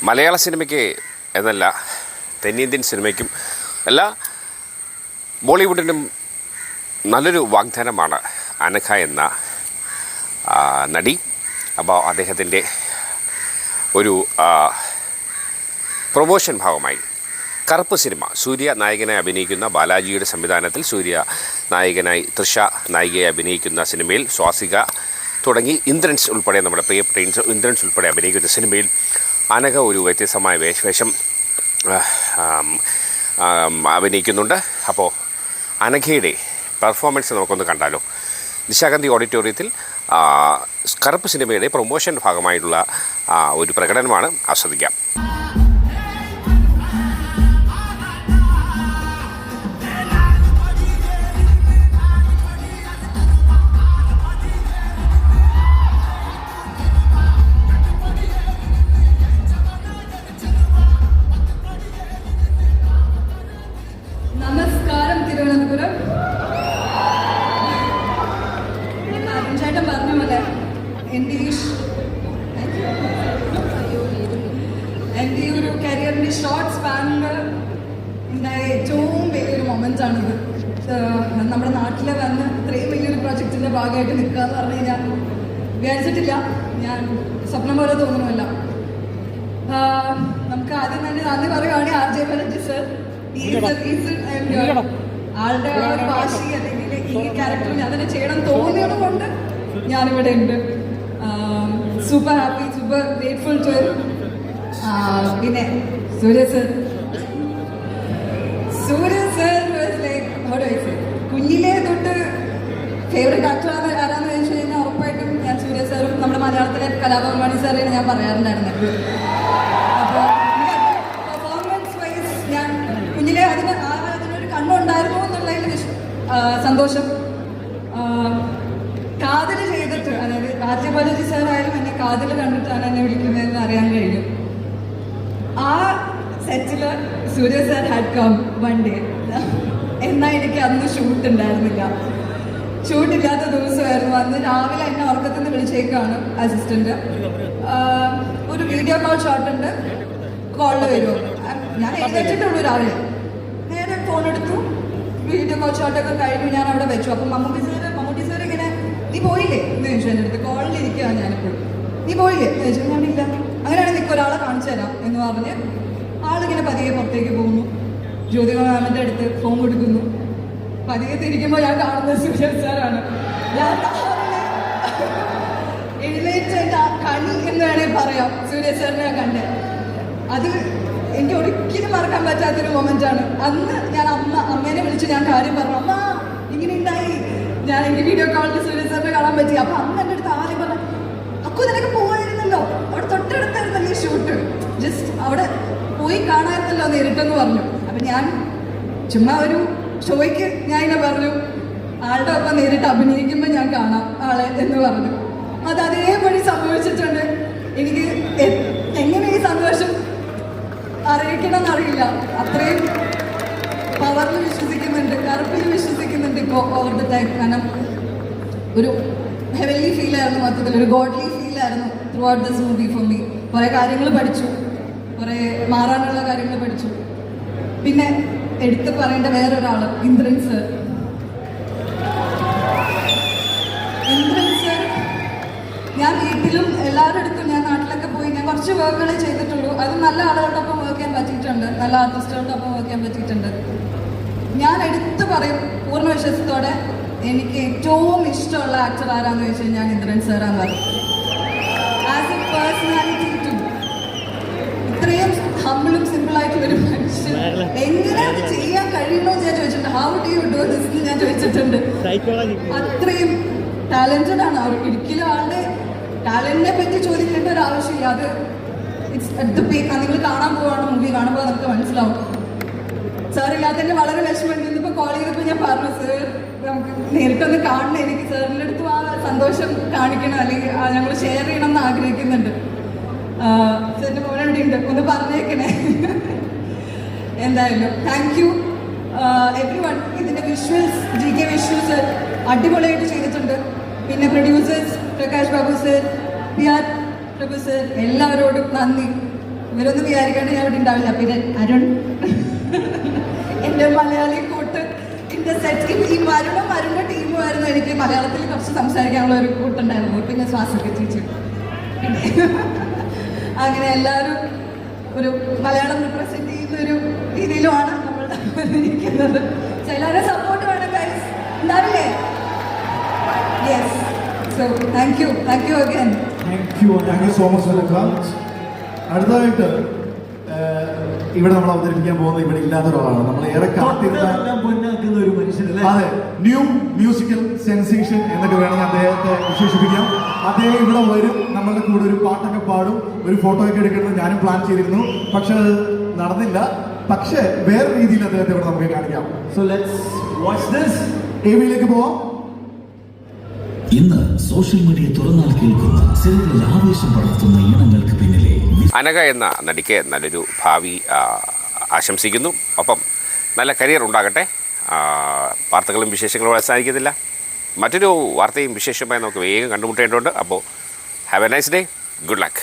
മലയാള സിനിമയ്ക്ക് എന്നല്ല, തെന്നിന്ത്യൻ സിനിമയ്ക്കും എല്ലാ ബോളിവുഡിനും നല്ലൊരു വാഗ്ദാനമാണ് അനഘ എന്ന നടി. അപ്പോൾ അദ്ദേഹത്തിൻ്റെ ഒരു പ്രൊമോഷൻ ഭാഗമായി കറുപ്പ് സിനിമ, സൂര്യ നായകനായി അഭിനയിക്കുന്ന ബാലാജിയുടെ സംവിധാനത്തിൽ സൂര്യ നായകനായി തൃഷ നായികയെ അഭിനയിക്കുന്ന സിനിമയിൽ സ്വാസിക തുടങ്ങി ഇന്ദ്രൻസ് ഉൾപ്പെടെ, നമ്മുടെ പ്രിയപ്പെട്ട ഇന്ദ്രൻസ് ഉൾപ്പെടെ അഭിനയിക്കുന്ന സിനിമയിൽ അനഘ ഒരു വ്യത്യസ്തമായ വേഷം അഭിനയിക്കുന്നുണ്ട്. അപ്പോൾ അനഘയുടെ പെർഫോമൻസ് നമുക്കൊന്ന് കണ്ടാലോ. നിശാഗന്ധി ഓഡിറ്റോറിയത്തിൽ കറുപ്പ് സിനിമയുടെ പ്രൊമോഷൻ ഭാഗമായിട്ടുള്ള ഒരു പ്രകടനമാണ്. ആസ്വദിക്കാം. എൻ്റെ ഈ ഒരു കരിയറിൻ്റെ ഷോർട്ട് സ്പാനിൽ ഉണ്ടായ ഏറ്റവും വലിയൊരു മൊമെൻ്റാണിത്. നമ്മുടെ നാട്ടിൽ വന്ന് ഇത്രയും വലിയൊരു പ്രൊജക്റ്റിൻ്റെ ഭാഗമായിട്ട് നിൽക്കുക എന്ന് പറഞ്ഞു കഴിഞ്ഞാൽ വിചാരിച്ചിട്ടില്ല. ഞാൻ സ്വപ്നം പോലെ തോന്നുന്നുമല്ല. നമുക്ക് ആദ്യം തന്നെ നന്ദി പറയുകയാണെങ്കിൽ ആർ ജെ ബാനർജി സർ. ആളുടെ ആ ഒരു വാശി അല്ലെങ്കിൽ ഈ ക്യാരക്ടർ ഞാൻ തന്നെ ചെയ്യണം തോന്നിയത് കൊണ്ട് ഞാനിവിടെ ഉണ്ട്. Super happy, super grateful to പിന്നെ സൂര്യ സർ കുഞ്ഞിലെ തൊട്ട് ഫേവറേറ്റ് ആക്ടർ ആരാന്ന് ചോദിച്ചു കഴിഞ്ഞാൽ ഉറപ്പായിട്ടും ഞാൻ സൂര്യ സാറും നമ്മുടെ മലയാളത്തിലെ കലാഭവൻ സാറിനെ ഞാൻ പറയാറുണ്ടായിരുന്നത്. അപ്പോൾ പെർഫോമൻസ് വൈസ് ഞാൻ കുഞ്ഞിലെ അതിനൊരു കണ്ണുണ്ടായിരുന്നു എന്നുള്ളതിൽ സന്തോഷം. കാതിൽ ചെയ്തിട്ട്, അതായത് ആർ ജെ ബാലാജി സാറായാലും എന്നെ കാതിൽ കണ്ടിട്ടാണ് എന്നെ വിളിക്കുന്നതെന്ന് അറിയാൻ കഴിഞ്ഞു. ആ സെറ്റിൽ Suriya sir had come one day. എന്നാൽ എനിക്ക് അന്ന് ഷൂട്ടുണ്ടായിരുന്നില്ല. ഷൂട്ടില്ലാത്ത ദിവസമായിരുന്നു. അന്ന് രാവിലെ എന്നെ ഉറക്കത്തിൽ നിന്ന് വിളിച്ചേക്കാണ് അസിസ്റ്റന്റ്. ഒരു വീഡിയോ കോൾ ഷോട്ട് ഉണ്ട്, കോളിൽ വരുമോ. ഞാൻ എഴുതിയിട്ടുള്ളൂ രാവിലെ. നേരെ ഫോൺ എടുത്തു, വീഡിയോ കോൾ ഷോട്ടൊക്കെ കഴിഞ്ഞു. ഞാൻ അവിടെ വെച്ചു. അപ്പം മമ്മൂട്ടി സാർ ഇങ്ങനെ നീ പോയില്ലേ എന്ന് ചോദിച്ചു എൻ്റെ അടുത്ത്. കോളിൽ ഇരിക്കുകയാണ് ഞാനിപ്പോൾ. നീ പോയില്ലേ എന്ന് ചോദിച്ചു. ഞാനില്ല. അങ്ങനെയാണെങ്കിൽ നിൽക്കുക, ഒരാളെ കാണിച്ചു തരാം എന്ന് പറഞ്ഞ് ആളിങ്ങനെ പതിയെ പുറത്തേക്ക് പോകുന്നു. ജ്യോതിക മാമിൻ്റെ അടുത്ത് ഫോൺ കൊടുക്കുന്നു. പതിയെ തിരിക്കുമ്പോൾ ഞാൻ കാണുന്നത് സൂര്യ സാറാണ്. ഞാൻ എഴുന്നേറ്റ് എൻ്റെ കണി എന്ന് വേണമെങ്കിൽ പറയാം. സൂര്യ സാറിനെ ഞാൻ കണ്ടേ. അത് എനിക്ക് ഒരിക്കലും മറക്കാൻ പറ്റാത്തൊരു മൊമെൻ്റാണ്. അന്ന് ഞാൻ അമ്മേനെ വിളിച്ച് ഞാൻ കാര്യം പറഞ്ഞു. അമ്മ ഇങ്ങനെ ഉണ്ടായി, ഞാൻ എനിക്ക് വീഡിയോ കോളിൽ സൂര്യ സാറിനെ കാണാൻ പറ്റി. അപ്പം അമ്മ എൻ്റെ അടുത്ത് ആദ്യം പറഞ്ഞു, അക്കു നിനക്ക് പോയിരുന്നല്ലോ, അവിടെ തൊട്ടടുത്തായിരുന്നല്ലോ ഈ ഷൂട്ട്, ജസ്റ്റ് അവിടെ പോയി കാണാമായിരുന്നല്ലോ നേരിട്ടെന്ന് പറഞ്ഞു. അപ്പം ഞാൻ ചുമ്മാ ഒരു ഷോയ്ക്ക് ഞാൻ ഇങ്ങനെ പറഞ്ഞു, ആളുടെ ഒപ്പം നേരിട്ട് അഭിനയിക്കുമ്പോൾ ഞാൻ കാണാം ആളെ എന്ന് പറഞ്ഞു. അത് അതേപടി സംഭവിച്ചിട്ടുണ്ട്. എനിക്ക് എങ്ങനെ ഈ സന്തോഷം അറിയിക്കണം എന്നറിയില്ല. അത്രയും പവറിൽ വിശ്വസിക്കുന്നുണ്ട്, കറുപ്പിൽ വിശ്വസിക്കുന്നുണ്ട് ഇപ്പോൾ ഓവർ ദ ടൈം. കാരണം ഒരു ഹെവൻലി ഫീലായിരുന്നു, മൊത്തത്തിൽ ഒരു ഗോഡ്ലി ഫീലായിരുന്നു throughout this movie for me. കുറേ കാര്യങ്ങൾ പഠിച്ചു, കുറേ മാറാനുള്ള കാര്യങ്ങൾ പഠിച്ചു. പിന്നെ എടുത്ത് പറയേണ്ട വേറൊരാൾ ഇന്ദ്രൻസ് സർ. ഞാൻ വീട്ടിലും എല്ലാവരുടെ അടുത്തും, ഞാൻ നാട്ടിലൊക്കെ പോയി ഞാൻ കുറച്ച് വർക്കുകളെ ചെയ്തിട്ടുള്ളൂ. അത് നല്ല ആളുകളോടൊപ്പം വർക്ക് ചെയ്യാൻ പറ്റിയിട്ടുണ്ട്, നല്ല ആർട്ടിസ്റ്റുകളോടൊപ്പം വർക്ക് ചെയ്യാൻ പറ്റിയിട്ടുണ്ട്. ഞാൻ എടുത്തു പറയും പൂർണ്ണ വിശ്വാസത്തോടെ, എനിക്ക് ഏറ്റവും ഇഷ്ടമുള്ള ആക്ടർ ആരാന്ന് ചോദിച്ചാൽ ഞാൻ ഇന്ദ്രൻ സാറാന്ന് പറയും. ആസ് എ പേഴ്സണാലിറ്റി ടു, ഇത്രയും ഹമ്പിളും സിമ്പിളായിട്ടുള്ളൊരു മനുഷ്യൻ എങ്ങനെ അത് ചെയ്യാൻ കഴിയണമെന്ന് ഞാൻ ചോദിച്ചിട്ടുണ്ട്. How do you do this എന്ന് ഞാൻ ചോദിച്ചിട്ടുണ്ട്. അത്രയും ടാലന്റഡ് ആണ് അവർ. ഒരിക്കലും ആളുടെ ടാലന്റിനെ പറ്റി ചോദിക്കേണ്ട ഒരു ആവശ്യമില്ല. അത് ഇറ്റ്സ് അറ്റ് ദ പേ. നിങ്ങൾ കാണാൻ പോവാണ്, മൂവി കാണുമ്പോൾ നമുക്ക് മനസ്സിലാവും. സാറില്ലാത്തതിൻ്റെ വളരെ വിഷമമുണ്ട്. ഇന്നിപ്പോൾ കോൾ ചെയ്തപ്പോൾ ഞാൻ പറഞ്ഞു, സാർ നമുക്ക് നേരിട്ടൊന്ന് കാണണം, എനിക്ക് സാറിൻ്റെ അടുത്ത് ആ സന്തോഷം കാണിക്കണം, അല്ലെങ്കിൽ ഞങ്ങൾ ഷെയർ ചെയ്യണം എന്ന് ആഗ്രഹിക്കുന്നുണ്ട്. സാറിൻ്റെ ഫോൺ എവിടെ ഉണ്ട്, ഒന്ന് പറഞ്ഞേക്കണേ. എന്തായാലും താങ്ക് യു എവ്രി വൺ. ഇതിൻ്റെ വിഷ്വൽസ് GK വിഷ്വൽസ് അടിപൊളിയായിട്ട് ചെയ്തിട്ടുണ്ട്. പിന്നെ producers Prakash Babu sir, PR പ്രഭു സർ, എല്ലാവരോടും നന്ദി. ഇവരൊന്നും വിചാരിക്കാണ്ട് ഞാൻ ഇവിടെ ഉണ്ടാവില്ല. പിന്നെ അരുൺ എൻ്റെ മലയാളി കൂട്ട്, എൻ്റെ സെറ്റ്, ഈ അരുണിൻ്റെ ടീമുമായിരുന്നു എനിക്ക് മലയാളത്തിൽ കുറച്ച് സംസാരിക്കാനുള്ള ഒരു കൂട്ടുണ്ടായിരുന്നു. പിന്നെ ശ്വാസമൊക്കെ ചേച്ചി, പിന്നെ അങ്ങനെ എല്ലാവരും ഒരു മലയാളം റിപ്രസെൻറ്റ് ചെയ്യുന്ന ഒരു രീതിയിലുമാണ് നമ്മൾ ഇരിക്കുന്നത്. എല്ലാവരും സപ്പോർട്ട് വേണം ഗൈസ്, ഉണ്ടാവില്ലേ? Yes. So thank you again. Thank you so much അലക്ക. അടുത്തതായിട്ട് ഇവിടെ നമ്മൾ അവതരിപ്പിക്കാൻ പോകുന്നത് ഇവിടെ ഇല്ലാത്ത ഒരാളാണ്. നമ്മൾ ഏറെ കാത്തിരുന്ന ഒരു മനുഷ്യനല്ലേ? അതെ, ന്യൂ മ്യൂസിക്കൽ സെൻസേഷൻ എന്നൊക്കെ വേണമെങ്കിൽ അദ്ദേഹത്തെ വിശേഷിപ്പിക്കാം. അദ്ദേഹം ഇവിടെ വരും, നമ്മളുടെ കൂടെ ഒരു പാട്ടൊക്കെ പാടും, ഒരു ഫോട്ടോ ഒക്കെ എടുക്കുന്നത് ഞാനും പ്ലാൻ ചെയ്തിരുന്നു. പക്ഷെ അത് നടന്നില്ല. പക്ഷേ വേറെ രീതിയിൽ അദ്ദേഹത്തെ ഇവിടെ നമുക്ക് കാണിക്കാം. So let's watch this. ടിവിയിലേക്ക് പോവാം. ഇന്ന് സോഷ്യൽ മീഡിയ തുറന്നാൽ കേൾക്കുന്ന സിനിമകളിൽ ആവേശം പടർത്തുന്ന ഇനങ്ങൾക്ക് പിന്നിലെ അനഘ എന്ന നടിക്ക് നല്ലൊരു ഭാവി ആശംസിക്കുന്നു. ഒപ്പം നല്ല കരിയർ ഉണ്ടാകട്ടെ. വാർത്തകളും വിശേഷങ്ങളും അവസാനിക്കുന്നില്ല. മറ്റൊരു വാർത്തയും വിശേഷമായി നമുക്ക് വേഗം കണ്ടുമുട്ടേണ്ടതുണ്ട്. അപ്പോൾ have A nice day. Good luck.